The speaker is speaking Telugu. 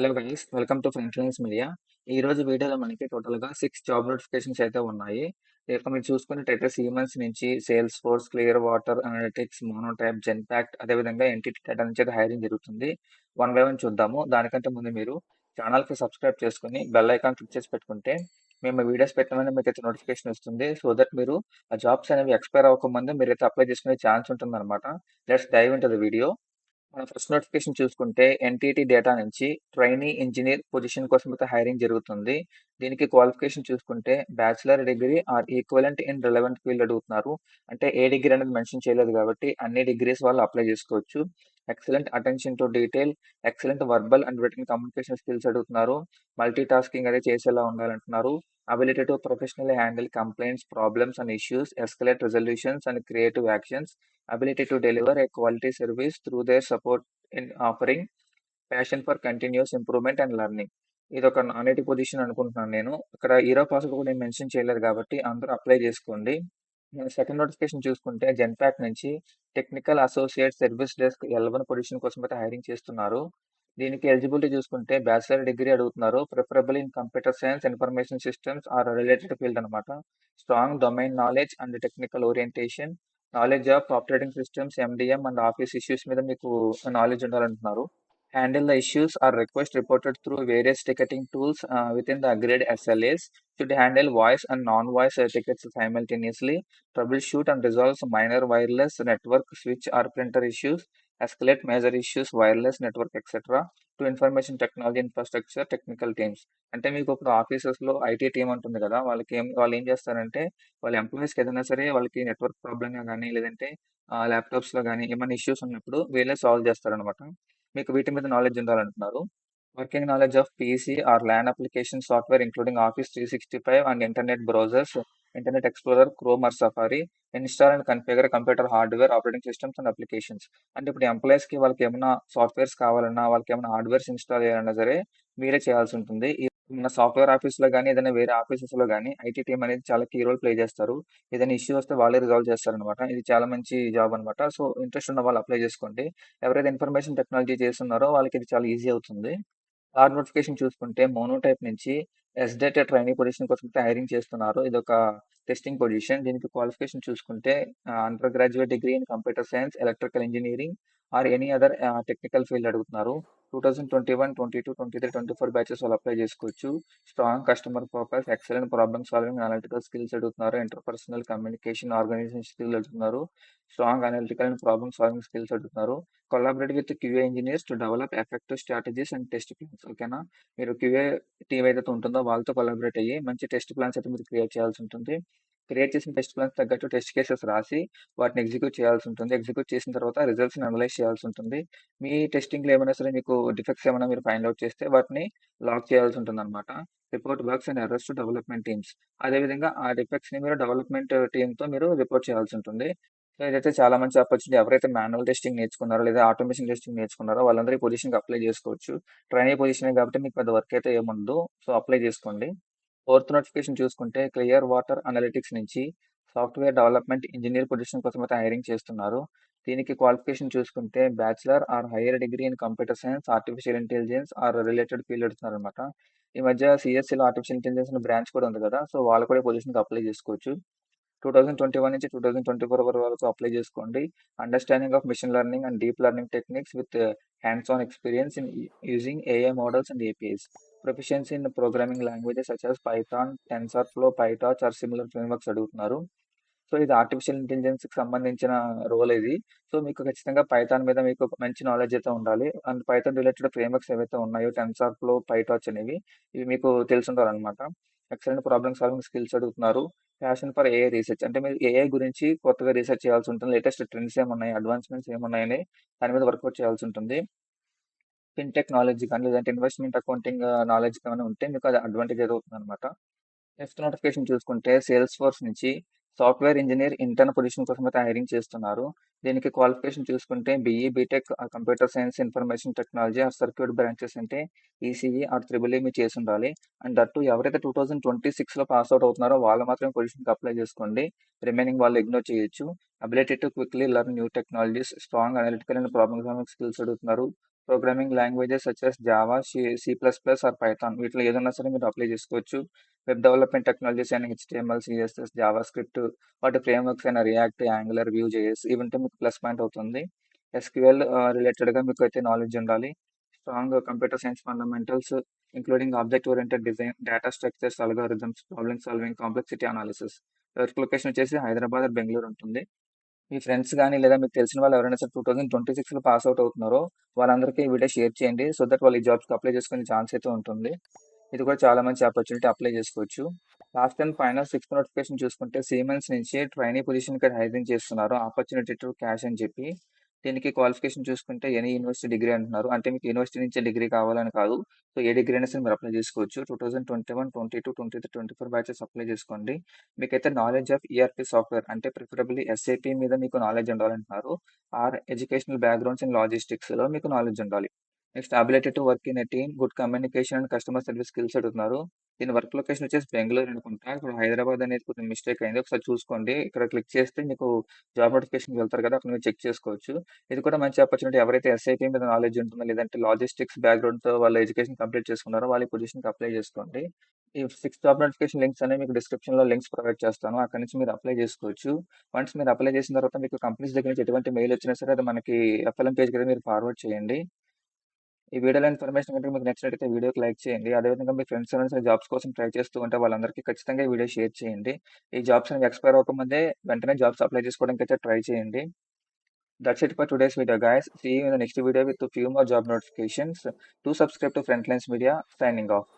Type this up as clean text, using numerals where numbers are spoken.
Hello guys, welcome to Friendlines Media. ఈ రోజు వీడియోలో మనకి టోటల్గా 6 జాబ్ నోటిఫికేషన్స్ అయితే ఉన్నాయి. ఇక మీరు చూసుకున్నట్టయితే సీమెన్స్ నుంచి Salesforce, Clearwater Analytics, Monotype, Genpact, అదేవిధంగా ఎన్టీటీ డేటా నుంచి అయితే హైరింగ్ జరుగుతుంది. వన్ బై వన్ చూద్దాము. దానికంటే ముందు మీరు ఛానల్కి సబ్స్క్రైబ్ చేసుకుని బెల్ ఐకాన్ క్లిక్ చేసి పెట్టుకుంటే మేము వీడియోస్ పెట్టమని మీకు అయితే నోటిఫికేషన్ వస్తుంది. సో దట్ మీరు ఆ జాబ్స్ అనేవి ఎక్స్పైర్ అవ్వకముందే మీరైతే అప్లై చేసుకునే ఛాన్స్ ఉంటుంది అనమాట. Let's dive into the video. మన ఫస్ట్ నోటిఫికేషన్ చూసుకుంటే ఎన్టీటీ డేటా నుంచి ట్రైనీ ఇంజనీర్ పొజిషన్ కోసం అయితే హైరింగ్ జరుగుతుంది. దీనికి క్వాలిఫికేషన్ చూసుకుంటే bachelor degree or equivalent in relevant field అడుగుతున్నారు. అంటే ఏ డిగ్రీ అనేది మెన్షన్ చేయలేదు కాబట్టి అన్ని డిగ్రీస్ వాళ్ళు అప్లై చేసుకోవచ్చు. Excellent attention to detail, excellent verbal and written communication skills అడుగుతున్నారు. మల్టీ టాస్కింగ్ అనేది చేసేలా ఉండాలంటున్నారు. Ability to professionally handle complaints, problems and issues, escalate resolutions and creative actions, ability to deliver a quality service through their support in offering, passion for continuous improvement and learning. ఇది ఒక నాన్ ఐటీ పొజిషన్ అనుకుంటున్నాను నేను. ఇక్కడ ఇయర్ ఆఫ్ పాస్వర్డ్ కూడా నేను మెన్షన్ చేయలేదు కాబట్టి అందరూ అప్లై చేసుకోండి. సెకండ్ నోటిఫికేషన్ చూసుకుంటే జెన్పాక్ నుంచి technical associate service desk L1 position కోసం అయితే హైరింగ్ చేస్తున్నారు. దీనికి ఎలిజిబిలిటీ చూసుకుంటే బ్యాచిలర్ డిగ్రీ అడుగుతున్నారు. Preferable in computer science, information systems or related field అనమాట. Strong domain knowledge and technical orientation, knowledge of operating systems, MDM and office issues మీద మీకు నాలెడ్జ్ ఉండాలంటున్నారు. Handle the issues or request reported through various ticketing tools within the agreed SLAs. Should handle voice and non-voice tickets simultaneously. Troubleshoot and resolve minor wireless network switch or printer issues. Escalate major issues, wireless network, etc. to information technology infrastructure technical teams. అంటే మీకు ఇప్పుడు ఆఫీసెస్లో ఐటీ టీం ఉంటుంది కదా, వాళ్ళు ఏం చేస్తారంటే వాళ్ళ ఎంప్లాయీస్కి ఏదైనా సరే వాళ్ళకి నెట్వర్క్ ప్రాబ్లమ్గా కానీ లేదంటే ల్యాప్టాప్స్లో కానీ ఏమైనా ఇష్యూస్ ఉన్నప్పుడు వీళ్ళే సాల్వ్ చేస్తారనమాట. మీకు వీటి మీద నాలెడ్జ్ ఉండాలంటున్నారు. Working knowledge of PC or LAN application software including office 365 and internet browsers, Internet Explorer, Chrome or Safari. Install and configure computer hardware, operating systems and applications. అంటే ఇప్పుడు ఎంప్లాయీస్కి వాళ్ళకి ఏమైనా సాఫ్ట్వేర్స్ కావాలన్నా, వాళ్ళకి ఏమైనా హార్డ్వేర్స్ ఇన్స్టాల్ చేయాలన్నా సరే మీరే చేయాల్సి ఉంటుంది. మన సాఫ్ట్వేర్ ఆఫీస్లో కానీ ఏదైనా వేరే ఆఫీసెస్లో కానీ ఐటీ టీం అనేది చాలా కీ రోల్ ప్లే చేస్తారు. ఏదైనా ఇష్యూ వస్తే వాళ్ళే రిజాల్వ్ చేస్తారనమాట. ఇది చాలా మంచి జాబ్ అనమాట. సో ఇంట్రెస్ట్ ఉన్న వాళ్ళు అప్లై చేసుకోండి. ఎవరైతే ఇన్ఫర్మేషన్ టెక్నాలజీ చేస్తున్నారో వాళ్ళకి ఇది చాలా ఈజీ అవుతుంది. థర్డ్ నోటిఫికేషన్ చూసుకుంటే మోనోటైప్ నుంచి ఎస్డేటా ట్రైనీ పొజిషన్ కోసం అయితే హైరింగ్ చేస్తున్నారు. ఇది ఒక టెస్టింగ్ పొజిషన్. దీనికి క్వాలిఫికేషన్ చూసుకుంటే undergraduate degree in computer science, electrical engineering or any other technical field అడుగుతున్నారు. 2021, 22, 23, 24 బ్యాచెస్ వాళ్ళు అప్లై చేసుకోవచ్చు. Strong customer focus, excellent problem solving, analytical skills అడుగుతున్నారు. ఇంటర్పర్సనల్ కమ్యూనికేషన్, ఆర్గనైజేషన్ స్కిల్స్ అడుగుతున్నారు. Strong analytical and problem solving skills అడుగుతున్నారు. Collaborate with QA engineers to develop effective strategies and test plans. ఓకేనా, మీరు క్యూఏ టీం ఏదైతే ఉంటుందో వాళ్ళతో కొలాబరేట్ అయ్యి మంచి టెస్ట్ ప్లాన్స్ అయితే మీరు క్రియేట్ చేయాల్సి ఉంటుంది. క్రియేట్ చేసిన టెస్ట్ ప్లాన్స్ తగ్గట్టు టెస్ట్ కేసెస్ రాసి వాటిని ఎగ్జిక్యూట్ చేయాల్సి ఉంటుంది. ఎగ్జిక్యూట్ చేసిన తర్వాత రిజల్ట్స్ని అనలైజ్ చేయాల్సి ఉంటుంది. మీ టెస్టింగ్లో ఏమైనా సరే మీకు డిఫెక్ట్స్ ఏమైనా మీరు ఫైండ్ అవుట్ చేస్తే వాటిని లాక్ చేయాల్సి ఉంటుంది అనమాట. Report works and errors to development teams. అదేవిధంగా ఆ డిఫెక్ట్స్ని మీరు డెవలప్మెంట్ టీంతో మీరు రిపోర్ట్ చేయాల్సి ఉంటుంది. సో ఇదైతే చాలా మంచి ఆపర్చునిటీ. ఎవరైతే మాన్యువల్ టెస్టింగ్ నేర్చుకున్నారో లేదా ఆటోమేషన్ టెస్టింగ్ నేర్చుకున్నారో వాళ్ళందరూ ఈ పొజిషన్కి అప్లై చేసుకోవచ్చు. ట్రైనీ పొజిషన్ కాబట్టి మీకు పెద్ద వర్క్ అయితే ఏముండదు. సో అప్లై చేసుకోండి. ఫోర్త్ నోటిఫికేషన్ చూసుకుంటే క్లియర్ వాటర్ అనలిటిక్స్ నుంచి సాఫ్ట్వేర్ డెవలప్మెంట్ ఇంజనీర్ పొజిషన్ కోసం అయితే హైరింగ్ చేస్తున్నారు. దీనికి క్వాలిఫికేషన్ చూసుకుంటే bachelor or higher degree in computer science, artificial intelligence or related field అడుగుతున్నారు అనమాట. ఈ మధ్య సిఎస్సిలో ఆర్టిఫిషియల్ ఇంటెలిజెన్స్ బ్రాంచ్ కూడా ఉంది కదా, సో వాళ్ళు కూడా పొజిషన్కి అప్లై చేసుకోవచ్చు. 2021 నుంచి 2024 వరకు అప్లై చేసుకోండి. Understanding of machine learning and deep learning techniques with hands on experience in using AI models and APIs. Proficiency in programming languages such as Python, TensorFlow, PyTorch or similar frameworks అడుగుతున్నారు. సో ఇది ఆర్టిఫిషియల్ ఇంటెలిజెన్స్కి సంబంధించిన రోల్ ఇది. సో మీకు ఖచ్చితంగా పైథాన్ మీద మీకు మంచి నాలెడ్జ్ అయితే ఉండాలి. అండ్ పైథాన్ రిలేటెడ్ ఫ్రేమ్వర్క్స్ ఏవైతే ఉన్నాయో టెన్సర్ఫ్లో, పైటార్చ్ అనేవి ఇవి మీకు తెలిసి ఉండాలన్నమాట. ఎక్సలెంట్ ప్రాబ్లమ్ సాల్వింగ్ స్కిల్స్ అడుగుతున్నారు. Passion for AI research. అంటే మీరు ఏఐ గురించి కొత్తగా రీసెర్చ్ చేయాల్సి ఉంటుంది. లేటెస్ట్ ట్రెండ్స్ ఏమున్నాయి, అడ్వాన్స్మెంట్స్ ఏమున్నాయని దాని మీద వర్కౌట్ చేయాల్సి ఉంటుంది. ఫిన్టెక్ నాలెడ్జ్ కానీ లేదంటే ఇన్వెస్ట్మెంట్ అకౌంటింగ్ నాలెడ్జ్ కానీ ఉంటే మీకు అది అడ్వాంటేజ్ అవుతుంది అనమాట. నెక్స్ట్ నోటిఫికేషన్ చూసుకుంటే సేల్స్ ఫోర్స్ నుంచి సాఫ్ట్వేర్ ఇంజనీర్ ఇంటర్న్ పొజిషన్ కోసం అయితే హైరింగ్ చేస్తున్నారు. దీనికి క్వాలిఫికేషన్ చూసుకుంటే BE, BTech, computer science, information technology or circuit branches అంటే ఈసీఈ ఆర్ త్రిబుల్ మీరు చేసి ఉండాలి. అండ్ దట్టు ఎవరైతే 2026లో పాస్ అవుట్ అవుతున్నారో వాళ్ళు మాత్రమే పొజిషన్కి అప్లై చేసుకోండి. రిమైనింగ్ వాళ్ళు ఇగ్నోర్ చేయొచ్చు. Ability to quickly learn new technologies, strong analytical and problem solving skills అడుగుతున్నారు. Programming languages such as Java, C plus plus or Python వీటిలో ఏదన్నా సరే మీరు అప్లై చేసుకోవచ్చు. వెబ్ డెవలప్మెంట్ టెక్నాలజీస్ అయిన హెచ్టిఎంఎల్, సిఎస్ఎస్, జావా స్క్రిప్ట్, వాటి ఫ్రేమ్వర్క్స్ అయిన రియాక్ట్, యాంగులర్, వ్యూ జేఎస్ ఇవి ఉంటే మీకు ప్లస్ పాయింట్ అవుతుంది. ఎస్క్యూఎల్ రిలేటెడ్గా మీకు అయితే నాలెడ్జ్ ఉండాలి. Strong computer science fundamentals including object oriented design, data structures, algorithms, problem solving, complexity analysis. Work location వచ్చేసి హైదరాబాద్, బెంగళూరు ఉంటుంది. మీ ఫ్రెండ్స్ గానీ, లేదా మీకు తెలిసిన వాళ్ళు ఎవరైనా సరే 2026లో పాస్ అవుట్ అవుతున్నారో, వాళ్ళందరికీ ఈ వీడియో షేర్ చేయండి. సో దట్ వాళ్ళు ఈ జాబ్స్‌కి అప్లై చేసుకునే ఛాన్స్ అయితే ఉంటుంది. ఇది కూడా చాలా మంచి ఆపర్చునిటీ అప్లై చేసుకోవచ్చు. Last and final sixth notification చూసుకుంటే సీమెన్స్ నుంచి ట్రైనీ పొజిషన్‌కి హైరింగ్ చేస్తున్నారు. ఆపర్చునిటీ టు క్యాష్ అని చెప్పి. దీనికి క్వాలిఫికేషన్ చూసుకుంటే ఎనీ యూనివర్సిటీ డిగ్రీ అంటున్నారు. అంటే మీకు యూనివర్సిటీ నుంచే డిగ్రీ కావాలని కాదు. సో ఏ డిగ్రీ అయినా సరే మీరు అప్లై చేసుకోవచ్చు. 2021, 22, 23, 24 బ్యాచెస్ అప్లై చేసుకోండి. మీకైతే నాలెడ్జ్ ఆఫ్ ఈఆర్‌పీ సాఫ్ట్‌వేర్ అంటే ప్రిఫరబుల్లీ ఎస్ఏపీ మీద మీకు నాలెడ్జ్ ఉండాలంటున్నారు. ఆర్ ఎడ్యుకేషనల్ బ్యాక్‌గ్రౌండ్స్ ఇన్ లాజిస్టిక్స్‌లో మీకు నాలెడ్జ్ ఉండాలి. Next ability to work in a team, good communication and customer service skills అడుగుతున్నారు. దీని వర్క్ లొకేషన్ వచ్చేసి బెంగుళూరు అనుకుంటా. ఇక్కడ హైదరాబాద్ అనేది కొంచెం మిస్టేక్ అయింది. ఒకసారి చూసుకోండి. ఇక్కడ క్లిక్ చేస్తే మీకు జాబ్ నోటిఫికేషన్‌కి వెళ్తారు కదా! అక్కడ మీరు చెక్ చేసుకోవచ్చు. ఇది కూడా మంచి ఆపర్చునిటీ. ఎవరైతే ఎస్ఐపీ మీద నాలెడ్జ్ ఉంటుందో, లేదంటే లాజిస్టిక్స్ బ్యాక్‌గ్రౌండ్‌తో వాళ్ళు ఎడ్యుకేషన్ కంప్లీట్ చేసుకున్నారో వాళ్ళు ఈ పొజిషన్‌కి అప్లై చేసుకోండి. ఈ 6 జాబ్ నోటిఫికేషన్ లింక్స్ అనేవి మీకు డిస్క్రిప్షన్‌లో లింక్స్ ప్రొవైడ్ చేస్తాను. అక్కడి నుంచి మీరు అప్లై చేసుకోవచ్చు. వన్స్ మీరు అప్లై చేసిన తర్వాత మీకు కంపెనీస్ దగ్గర నుంచి ఎటువంటి మెయిల్ వచ్చినా సరే అది మనకి ఎఫ్ఎల్ఎం పేజ్‌కి అయితే మీరు ఫార్వర్డ్ చేయండి. ఈ వీడియోలో ఇన్ఫర్మేషన్ కనుక మీకు నచ్చినట్టయితే వీడియోకి లైక్ చేయండి. అదేవిధంగా మీ ఫ్రెండ్స్ ఎవరైనా సరే జాబ్స్ కోసం ట్రై చేస్తూ ఉంటే వాళ్ళందరికీ ఖచ్చితంగా ఈ వీడియో షేర్ చేయండి. ఈ జాబ్స్ అనేవి ఎక్స్‌పైర్ అవ్వకముందే వెంటనే జాబ్స్ అప్లై చేసుకోవడానికి అయితే ట్రై చేయండి. That's it for today's video, guys. See you in the next video with a few more job notifications. Do subscribe to Frontlines Media. Signing off.